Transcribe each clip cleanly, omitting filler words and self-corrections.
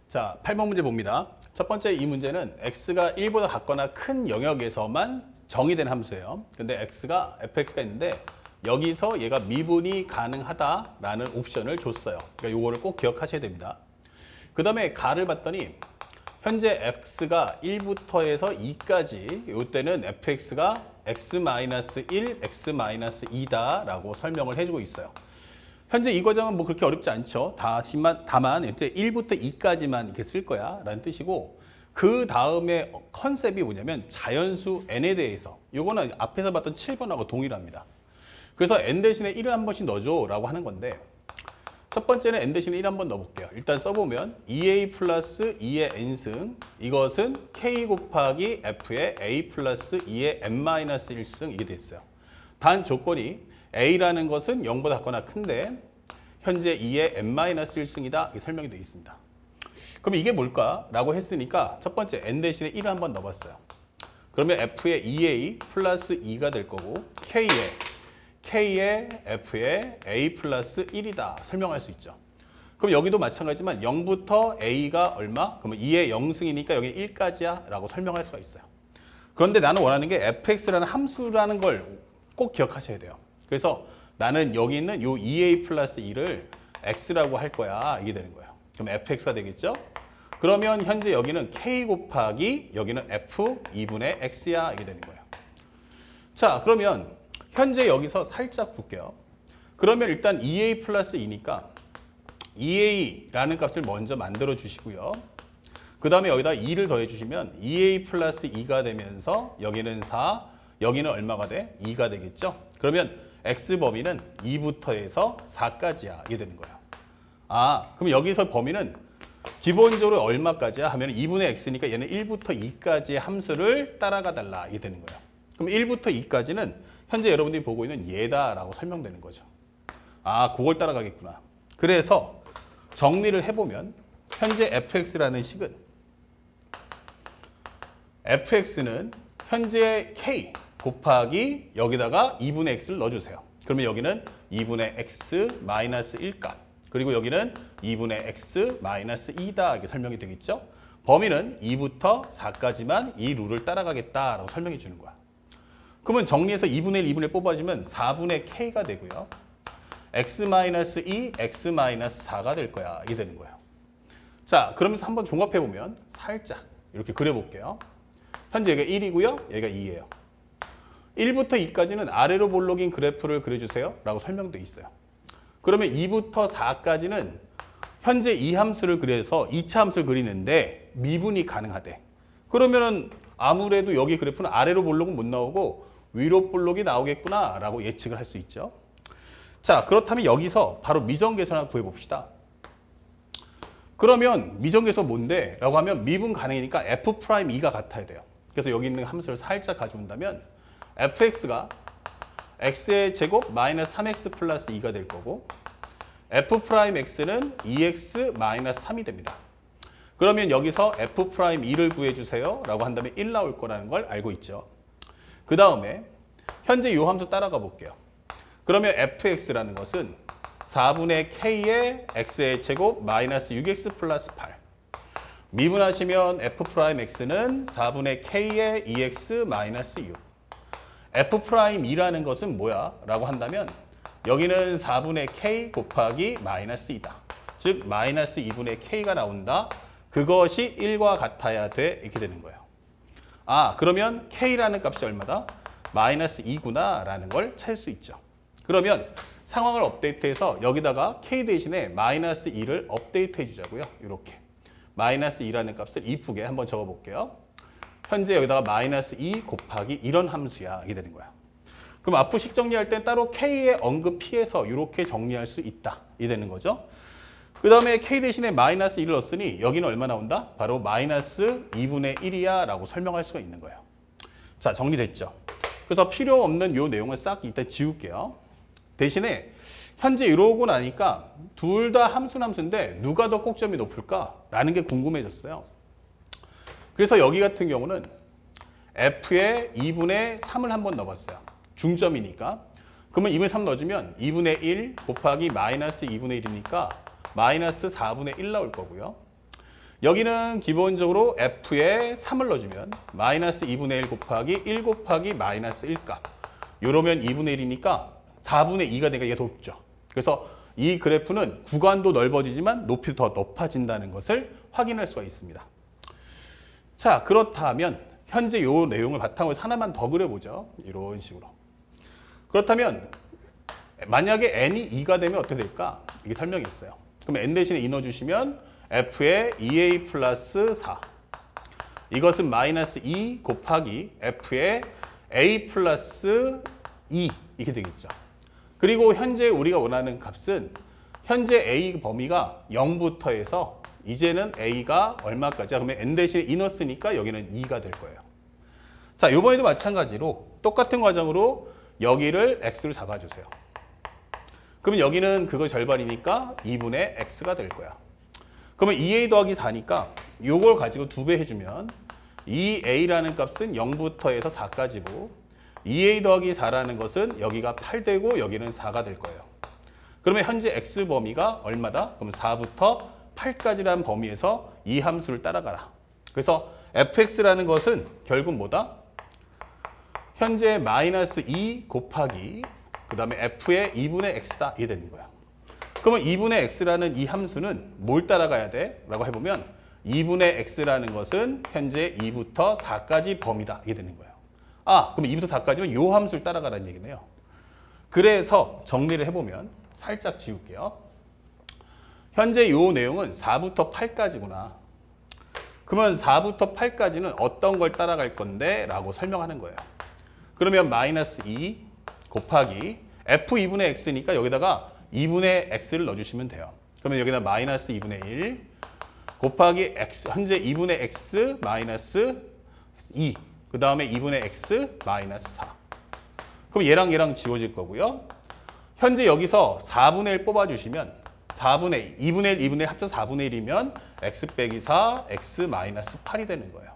자, 8번 문제 봅니다. 첫 번째 이 문제는 x가 1보다 같거나 큰 영역에서만 정의된 함수예요. 근데 fx가 있는데 여기서 얘가 미분이 가능하다라는 옵션을 줬어요. 그러니까 요거를 꼭 기억하셔야 됩니다. 그 다음에 가를 봤더니 현재 x가 1부터 해서 2까지 요때는 fx가 x-1, x-2다 라고 설명을 해주고 있어요. 현재 이 과정은 뭐 그렇게 어렵지 않죠. 다만 이제 1부터 2까지만 이렇게 쓸 거야 라는 뜻이고, 그 다음에 컨셉이 뭐냐면 자연수 n에 대해서, 요거는 앞에서 봤던 7번하고 동일합니다. 그래서 n 대신에 1을 한 번씩 넣어줘 라고 하는 건데, 첫 번째는 n 대신에 1 한번 넣어볼게요. 일단 써보면 2a 플러스 2의 n승, 이것은 k 곱하기 f의 a 플러스 2의 n-1승, 이게 됐어요. 단 조건이 a라는 것은 0보다 같거나 큰데 현재 2의 n-1승이다, 이렇게 설명이 되어 있습니다. 그럼 이게 뭘까라고 했으니까 첫 번째 n 대신에 1을 한번 넣어봤어요. 그러면 f의 2a 플러스 2가 될 거고 k의 f의 a 플러스 1이다 설명할 수 있죠. 그럼 여기도 마찬가지지만 0부터 a가 얼마? 그러면 2의 0승이니까 여기 1까지야 라고 설명할 수가 있어요. 그런데 나는 원하는 게 fx라는 함수라는 걸 꼭 기억하셔야 돼요. 그래서 나는 여기 있는 요 2a 플러스 2를 x라고 할 거야, 이게 되는 거예요. 그럼 fx가 되겠죠? 그러면 현재 여기는 k 곱하기 여기는 f 2분의 x야, 이게 되는 거예요. 자, 그러면 현재 여기서 살짝 볼게요. 그러면 일단 2a 플러스 2니까 2a라는 값을 먼저 만들어 주시고요. 그 다음에 여기다 2를 더해 주시면 2a 플러스 2가 되면서 여기는 4, 여기는 얼마가 돼? 2가 되겠죠? 그러면 x 범위는 2부터 해서 4까지야, 이게 되는 거예요. 아, 그럼 여기서 범위는 기본적으로 얼마까지야 하면 2분의 x니까 얘는 1부터 2까지의 함수를 따라가 달라, 이게 되는 거예요. 그럼 1부터 2까지는 현재 여러분들이 보고 있는 얘다라고 설명되는 거죠. 아, 그걸 따라가겠구나. 그래서 정리를 해보면 현재 fx라는 식은 fx는 현재 k 곱하기 여기다가 2분의 x를 넣어주세요. 그러면 여기는 2분의 x 마이너스 1값, 그리고 여기는 2분의 x 마이너스 2다, 이렇게 설명이 되겠죠. 범위는 2부터 4까지만 이 룰을 따라가겠다라고 설명해 주는 거야. 그러면 정리해서 2분의 1, 2분의 1 뽑아주면 4분의 k가 되고요. x-2, x-4가 될 거야, 이게 되는 거예요. 자, 그러면서 한번 종합해보면 살짝 이렇게 그려볼게요. 현재 여기가 1이고요. 여기가 2예요. 1부터 2까지는 아래로 볼록인 그래프를 그려주세요 라고 설명되어 있어요. 그러면 2부터 4까지는 현재 이 함수를 그려서 2차 함수를 그리는데 미분이 가능하대. 그러면은 아무래도 여기 그래프는 아래로 볼록은 못 나오고 위로 볼록이 나오겠구나 라고 예측을 할 수 있죠. 자, 그렇다면 여기서 바로 미정계선 하나 구해봅시다. 그러면 미정계선 뭔데? 라고 하면 미분 가능이니까 f'2가 같아야 돼요. 그래서 여기 있는 함수를 살짝 가져온다면 fx가 x의 제곱 마이너스 3x 플러스 2가 될 거고 f'x는 2x 마이너스 3이 됩니다. 그러면 여기서 f'2를 구해주세요 라고 한다면 1 나올 거라는 걸 알고 있죠. 그 다음에 현재 이 함수 따라가 볼게요. 그러면 fx라는 것은 4분의 k의 x의 제곱 마이너스 6x 플러스 8. 미분하시면 f'x는 4분의 k의 2x 마이너스 6. f'이라는 것은 뭐야? 라고 한다면 여기는 4분의 k 곱하기 마이너스 2다. 즉 마이너스 2분의 k가 나온다. 그것이 1과 같아야 돼. 이렇게 되는 거예요. 아, 그러면 k라는 값이 얼마다? 마이너스 2구나 라는 걸 찾을 수 있죠. 그러면 상황을 업데이트해서 여기다가 k 대신에 마이너스 2를 업데이트 해주자고요. 이렇게 마이너스 2라는 값을 이쁘게 한번 적어볼게요. 현재 여기다가 마이너스 2 곱하기 이런 함수야, 이게 되는 거야. 그럼 앞으로 식 정리할 땐 따로 k의 언급 피해서 이렇게 정리할 수 있다, 이게 되는 거죠. 그 다음에 k 대신에 마이너스 1을 넣었으니 여기는 얼마 나온다? 바로 마이너스 2분의 1이야 라고 설명할 수가 있는 거예요. 자, 정리됐죠. 그래서 필요 없는 요 내용을 싹 일단 지울게요. 대신에 현재 이러고 나니까 둘 다 함수인데 누가 더 꼭점이 높을까라는 게 궁금해졌어요. 그래서 여기 같은 경우는 f에 2분의 3을 한번 넣어봤어요. 중점이니까. 그러면 2분의 3 넣어주면 2분의 1 곱하기 마이너스 2분의 1이니까 마이너스 4분의 1 나올 거고요. 여기는 기본적으로 f에 3을 넣어주면 마이너스 2분의 1 곱하기 1 곱하기 마이너스 1값. 이러면 2분의 1이니까 4분의 2가 되니까 이게 높죠. 그래서 이 그래프는 구간도 넓어지지만 높이도 더 높아진다는 것을 확인할 수가 있습니다. 자, 그렇다면 현재 이 내용을 바탕으로 해서 하나만 더 그려보죠. 이런 식으로. 그렇다면 만약에 n이 2가 되면 어떻게 될까? 이게 설명이 있어요. 그럼 n 대신에 2 넣어주시면 f의 2a 플러스 4. 이것은 마이너스 2 곱하기 f의 a 플러스 2 이렇게 되겠죠. 그리고 현재 우리가 원하는 값은 현재 a 범위가 0부터 해서 이제는 a가 얼마까지야? 그러면 n 대신에 2 넣었으니까 여기는 2가 될 거예요. 자, 이번에도 마찬가지로 똑같은 과정으로 여기를 x로 잡아주세요. 그러면 여기는 그거 절반이니까 2분의 x가 될 거야. 그러면 2a 더하기 4니까 이걸 가지고 2배 해주면 2a라는 값은 0부터 해서 4까지고 2a 더하기 4라는 것은 여기가 8 되고 여기는 4가 될 거예요. 그러면 현재 x 범위가 얼마다? 그럼 4부터 8까지라는 범위에서 이 함수를 따라가라. 그래서 fx라는 것은 결국 뭐다? 현재 마이너스 2 곱하기 그 다음에 f의 2분의 x다. 이게 되는 거야. 그러면 2분의 x라는 이 함수는 뭘 따라가야 돼? 라고 해보면 2분의 x라는 것은 현재 2부터 4까지 범위다. 이게 되는 거예요. 아, 그럼 2부터 4까지면 요 함수를 따라가라는 얘기네요. 그래서 정리를 해보면 살짝 지울게요. 현재 요 내용은 4부터 8까지구나. 그러면 4부터 8까지는 어떤 걸 따라갈 건데? 라고 설명하는 거예요. 그러면 마이너스 2 곱하기 f2분의 x니까 여기다가 2분의 x를 넣어주시면 돼요. 그러면 여기다 마이너스 2분의 1 곱하기 x, 현재 2분의 x 마이너스 2, 그 다음에 2분의 x 마이너스 4. 그럼 얘랑 얘랑 지워질 거고요. 현재 여기서 4분의 1 뽑아주시면 4분의 1, 2분의 1, 2분의 1 합쳐서 4분의 1이면 x 빼기 4, x 마이너스 8이 되는 거예요.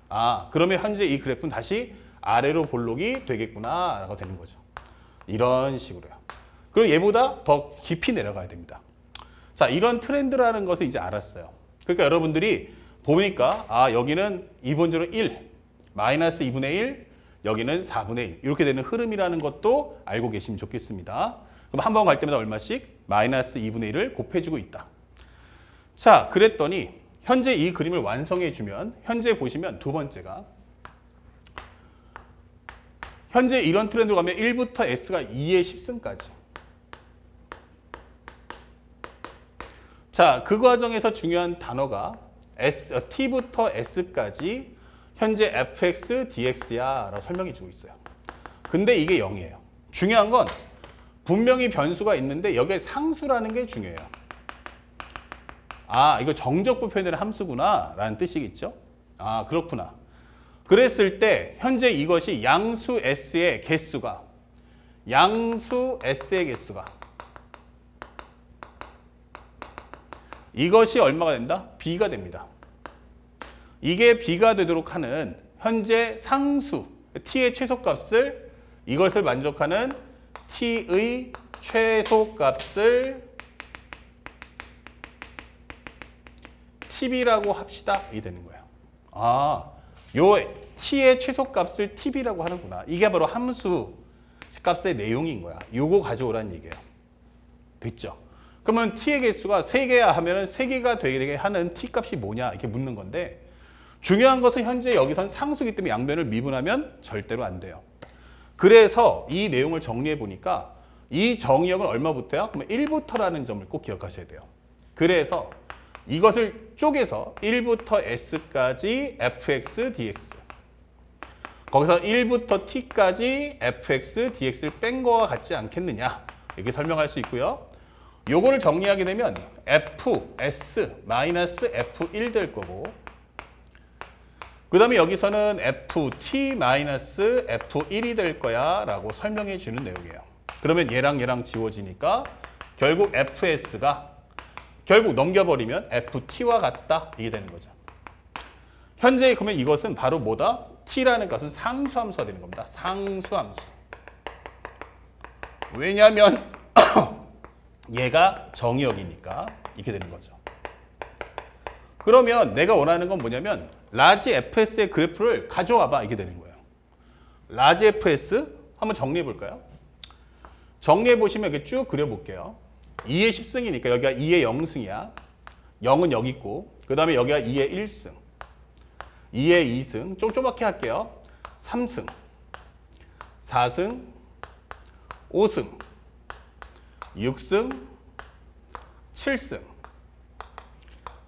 아, 그러면 현재 이 그래프는 다시 아래로 볼록이 되겠구나 라고 되는 거죠. 이런 식으로요. 그리고 얘보다 더 깊이 내려가야 됩니다. 자, 이런 트렌드라는 것을 이제 알았어요. 그러니까 여러분들이 보니까 아, 여기는 기본적으로 1, 마이너스 2분의 1, 여기는 4분의 1 이렇게 되는 흐름이라는 것도 알고 계시면 좋겠습니다. 그럼 한 번 갈 때마다 얼마씩? 마이너스 2분의 1을 곱해주고 있다. 자, 그랬더니 현재 이 그림을 완성해주면 현재 보시면 두 번째가 현재 이런 트렌드로 가면 1부터 S가 2의 10승까지. 자, 그 과정에서 중요한 단어가 T부터 S까지 현재 fx, dx야 라고 설명해 주고 있어요. 근데 이게 0이에요. 중요한 건 분명히 변수가 있는데 여기에 상수라는 게 중요해요. 아, 이거 정적부 표현되는 함수구나 라는 뜻이겠죠. 아, 그렇구나. 그랬을 때 현재 이것이 양수 S의 개수가 이것이 얼마가 된다? B가 됩니다. 이게 B가 되도록 하는 현재 상수 T의 최소값을 이것을 만족하는 T의 최소값을 TB라고 합시다. 이 되는 거예요. 아, 요 T의 최소값을 TB라고 하는구나. 이게 바로 함수 값의 내용인 거야. 요거 가져오라는 얘기예요. 됐죠? 그러면 T의 개수가 3개야 하면은 3개가 되게 하는 T 값이 뭐냐 이렇게 묻는 건데 중요한 것은 현재 여기선 상수기 때문에 양변을 미분하면 절대로 안 돼요. 그래서 이 내용을 정리해 보니까 이 정의역은 얼마부터야? 그러면 1부터라는 점을 꼭 기억하셔야 돼요. 그래서 이것을 쪼개서 1부터 S까지 fx, dx 거기서 1부터 t까지 fx, dx를 뺀 거와 같지 않겠느냐 이렇게 설명할 수 있고요. 요거를 정리하게 되면 fs 마이너스 f1 될 거고 그 다음에 여기서는 ft 마이너스 f1이 될 거야 라고 설명해 주는 내용이에요. 그러면 얘랑 얘랑 지워지니까 결국 fs가 결국 넘겨버리면 ft와 같다 이게 되는 거죠. 현재 그러면 이것은 바로 뭐다? t라는 것은 상수함수가 되는 겁니다. 상수함수. 왜냐하면 얘가 정의역이니까 이렇게 되는 거죠. 그러면 내가 원하는 건 뭐냐면 라지 fs의 그래프를 가져와봐 이게 되는 거예요. 라지 fs 한번 정리해 볼까요? 정리해 보시면 이렇게 쭉 그려볼게요. 2의 10승이니까 여기가 2의 0승이야. 0은 여기 있고 그 다음에 여기가 2의 1승, 2의 2승, 좀 조그맣게 할게요. 3승, 4승, 5승, 6승, 7승,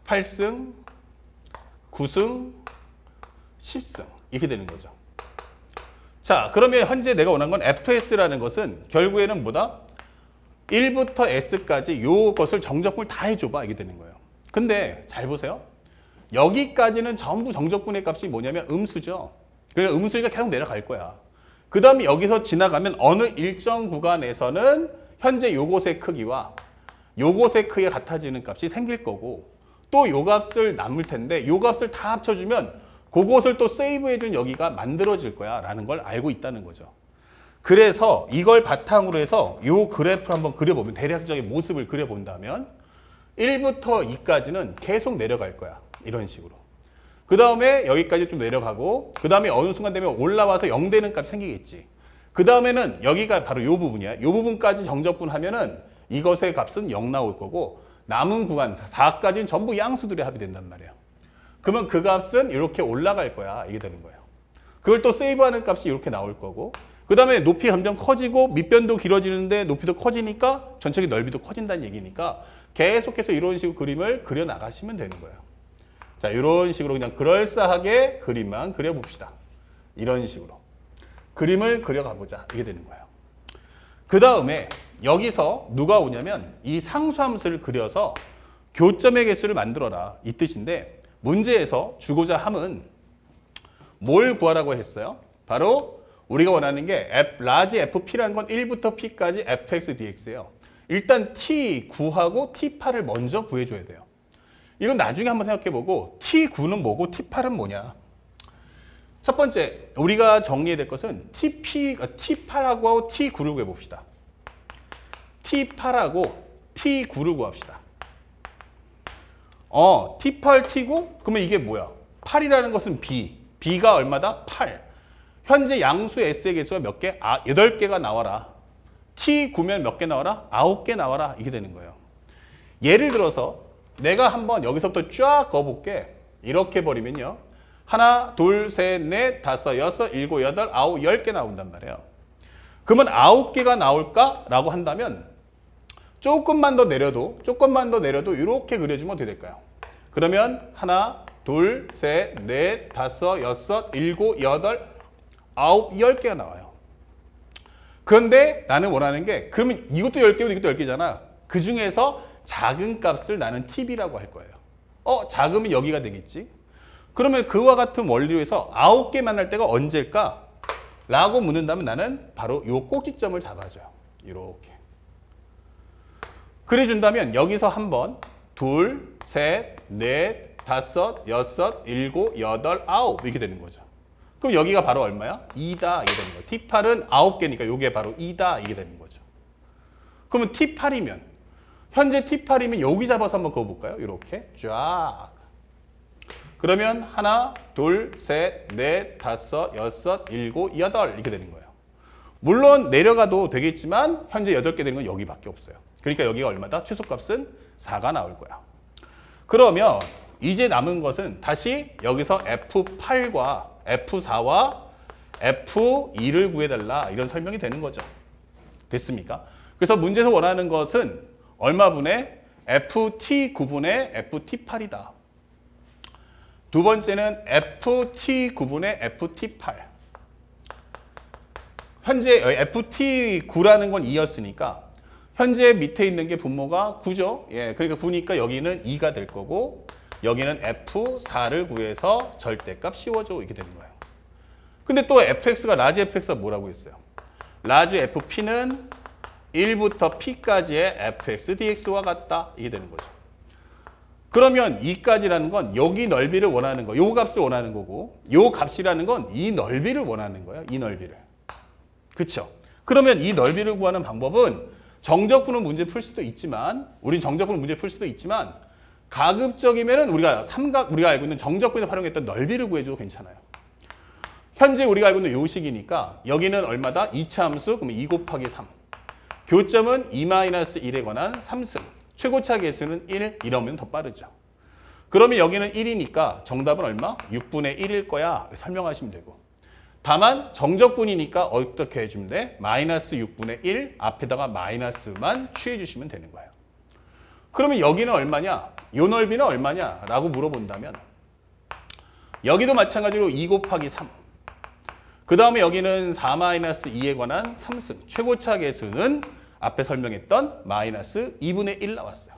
8승, 9승, 10승 이렇게 되는 거죠. 자, 그러면 현재 내가 원하는 건 fs라는 것은 결국에는 뭐다? 1부터 s까지 요것을 정적분을 다 해줘봐 이게 되는 거예요. 근데 잘 보세요. 여기까지는 전부 정적분의 값이 뭐냐면 음수죠. 그러니까 음수니까 계속 내려갈 거야. 그 다음에 여기서 지나가면 어느 일정 구간에서는 현재 요것의 크기와 요것의 크기가 같아지는 값이 생길 거고 또 요 값을 남을 텐데 요 값을 다 합쳐주면 그것을 또 세이브해준 여기가 만들어질 거야 라는 걸 알고 있다는 거죠. 그래서 이걸 바탕으로 해서 요 그래프를 한번 그려보면 대략적인 모습을 그려본다면 1부터 2까지는 계속 내려갈 거야. 이런 식으로. 그 다음에 여기까지 좀 내려가고 그 다음에 어느 순간 되면 올라와서 0 되는 값이 생기겠지. 그 다음에는 여기가 바로 요 부분이야. 요 부분까지 정적분 하면은 이것의 값은 0 나올 거고 남은 구간 4까지는 전부 양수들의 합이 된단 말이야. 그러면 그 값은 이렇게 올라갈 거야. 이게 되는 거예요. 그걸 또 세이브하는 값이 이렇게 나올 거고 그 다음에 높이 점점 커지고 밑변도 길어지는데 높이도 커지니까 전체의 넓이도 커진다는 얘기니까 계속해서 이런 식으로 그림을 그려나가시면 되는 거예요. 자, 이런 식으로 그냥 그럴싸하게 그림만 그려봅시다. 이런 식으로. 그림을 그려가보자. 이게 되는 거예요. 그 다음에 여기서 누가 오냐면 이 상수함수를 그려서 교점의 개수를 만들어라. 이 뜻인데 문제에서 주고자 함은 뭘 구하라고 했어요? 바로 우리가 원하는 게 라지 fp라는 건 1부터 p까지 fx dx예요. 일단 t 9하고 t 8을 먼저 구해줘야 돼요. 이건 나중에 한번 생각해보고 t 9는 뭐고 t 8은 뭐냐. 첫 번째 우리가 정리해야 될 것은 t 8하고 t 9를 구해봅시다. t 8하고 t 9를 구합시다. t 8, t 9? 그러면 이게 뭐야? 8이라는 것은 b가 얼마다? 8. 현재 양수 s의 개수가 몇 개? 8개가 나와라. t9면 몇 개 나와라? 9개 나와라. 이게 되는 거예요. 예를 들어서 내가 한번 여기서부터 쫙 그어볼게. 이렇게 버리면요. 하나, 둘, 셋, 넷, 다섯, 여섯, 일곱, 여덟, 아홉, 10개 나온단 말이에요. 그러면 9개가 나올까라고 한다면 조금만 더 내려도 이렇게 그려주면 어떻게 될까요? 그러면 하나, 둘, 셋, 넷, 다섯, 여섯, 일곱, 여덟, 아홉, 10개가 나와요. 그런데 나는 원하는 게 그러면 이것도 10개고 이것도 10개잖아. 그 중에서 작은 값을 나는 tb라고 할 거예요. 작으면 여기가 되겠지. 그러면 그와 같은 원리로 해서 9개 만날 때가 언제일까? 라고 묻는다면 나는 바로 요 꼭지점을 잡아줘요. 이렇게. 그래준다면 여기서 한번 둘, 셋, 넷, 다섯, 여섯, 일곱, 여덟, 아홉 이렇게 되는 거죠. 그럼 여기가 바로 얼마야? 2다 이게 되는 거예요. t8은 9개니까 이게 바로 2다 이게 되는 거죠. 그러면 t8이면 현재 t8이면 여기 잡아서 한번 그어볼까요? 이렇게 쫙. 그러면 하나, 둘, 셋, 넷, 다섯, 여섯, 일곱, 여덟 이렇게 되는 거예요. 물론 내려가도 되겠지만 현재 8개 되는 건 여기밖에 없어요. 그러니까 여기가 얼마다? 최소값은 4가 나올 거야. 그러면 이제 남은 것은 다시 여기서 F8과 F4와 F2를 구해달라 이런 설명이 되는 거죠. 됐습니까? 그래서 문제에서 원하는 것은 얼마분의 FT9분의 FT8이다. 두 번째는 FT9분의 FT8. 현재 FT9라는 건 2였으니까 현재 밑에 있는 게 분모가 9죠. 예, 그러니까 9니까 여기는 2가 될 거고 여기는 F4를 구해서 절대값 씌워줘 이렇게 되는 거예요. 근데 또 fx가 라지 fx가 뭐라고 했어요? 라지 fp는 1부터 p까지의 fx dx와 같다 이게 되는 거죠. 그러면 2까지라는 건 여기 넓이를 원하는 거, 요 값을 원하는 거고 요 값이라는 건 이 넓이를 원하는 거예요. 이 넓이를. 그렇죠? 그러면 이 넓이를 구하는 방법은 정적분은 문제 풀 수도 있지만 우린 정적분은 문제 풀 수도 있지만 가급적이면은 우리가 우리가 알고 있는 정적분에서 활용했던 넓이를 구해줘도 괜찮아요. 현재 우리가 알고 있는 요 식이니까 여기는 얼마다? 2차 함수, 그러면 2 곱하기 3. 교점은 2-1에 관한 3승. 최고차 계수는 1, 이러면 더 빠르죠. 그러면 여기는 1이니까 정답은 얼마? 6분의 1일 거야. 설명하시면 되고. 다만 정적분이니까 어떻게 해주면 돼? 마이너스 6분의 1 앞에다가 마이너스만 취해주시면 되는 거예요. 그러면 여기는 얼마냐? 요 넓이는 얼마냐? 라고 물어본다면 여기도 마찬가지로 2 곱하기 3. 그 다음에 여기는 4-2에 관한 3승. 최고차 계수는 앞에 설명했던 마이너스 2분의 1 나왔어요.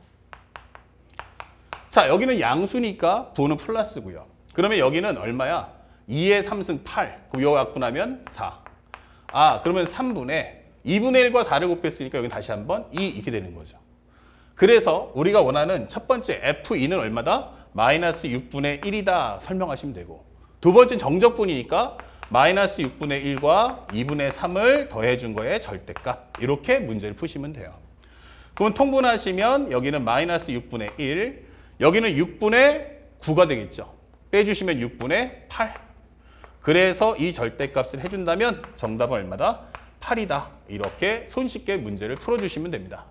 자, 여기는 양수니까 부호는 플러스고요. 그러면 여기는 얼마야? 2의 3승 8. 그럼 이거 갖고 나면 4. 아, 그러면 3분의 2분의 1과 4를 곱했으니까 여기 다시 한번 2 이렇게 되는 거죠. 그래서 우리가 원하는 첫 번째 F2는 얼마다? 마이너스 6분의 1이다 설명하시면 되고, 두 번째는 정적분이니까 마이너스 6분의 1과 2분의 3을 더해준 거의 절대값. 이렇게 문제를 푸시면 돼요. 그럼 통분하시면 여기는 마이너스 6분의 1, 여기는 6분의 9가 되겠죠. 빼주시면 6분의 8. 그래서 이 절대값을 해준다면 정답은 얼마다? 8이다. 이렇게 손쉽게 문제를 풀어주시면 됩니다.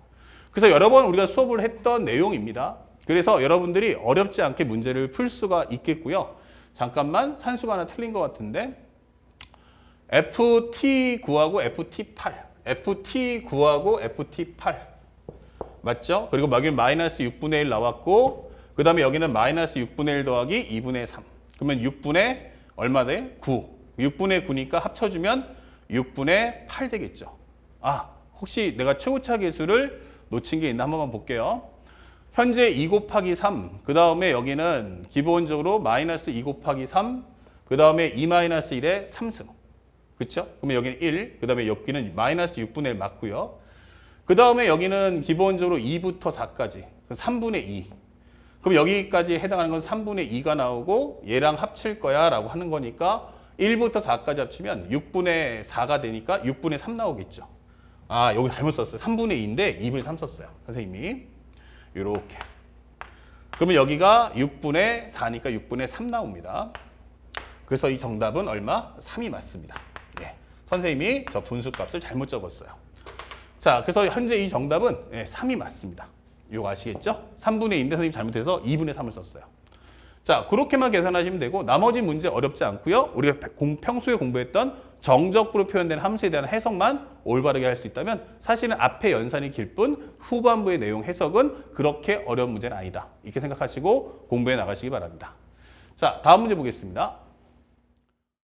그래서 여러 번 우리가 수업을 했던 내용입니다. 그래서 여러분들이 어렵지 않게 문제를 풀 수가 있겠고요. 잠깐만, 산수가 하나 틀린 것 같은데 FT9하고 FT8. FT9하고 FT8. 맞죠? 그리고 여기는 마이너스 6분의 1 나왔고, 그 다음에 여기는 마이너스 6분의 1 더하기 2분의 3. 그러면 6분의 얼마 돼? 9. 6분의 9니까 합쳐주면 6분의 8 되겠죠. 아, 혹시 내가 최고차 계수를 놓친 게 있나 한 번만 볼게요. 현재 2 곱하기 3. 그 다음에 여기는 기본적으로 마이너스 2 곱하기 3. 그 다음에 2-1의 3승. 그렇죠? 그러면 여기는 1. 그 다음에 여기는 마이너스 6분의 1 맞고요. 그 다음에 여기는 기본적으로 2부터 4까지. 3분의 2. 그럼 여기까지 해당하는 건 3분의 2가 나오고 얘랑 합칠 거야 라고 하는 거니까 1부터 4까지 합치면 6분의 4가 되니까 6분의 3 나오겠죠. 아, 여기 잘못 썼어요. 3분의 2인데 2분의 3 썼어요. 선생님이. 요렇게. 그러면 여기가 6분의 4니까 6분의 3 나옵니다. 그래서 이 정답은 얼마? 3이 맞습니다. 예. 선생님이 저 분수값을 잘못 적었어요. 자, 그래서 현재 이 정답은 3이 맞습니다. 이거 아시겠죠? 3분의 2인데 선생님이 잘못해서 2분의 3을 썼어요. 자, 그렇게만 계산하시면 되고 나머지 문제 어렵지 않고요. 우리가 평소에 공부했던 정적으로 표현된 함수에 대한 해석만 올바르게 할 수 있다면 사실은 앞에 연산이 길 뿐 후반부의 내용 해석은 그렇게 어려운 문제는 아니다. 이렇게 생각하시고 공부해 나가시기 바랍니다. 자, 다음 문제 보겠습니다.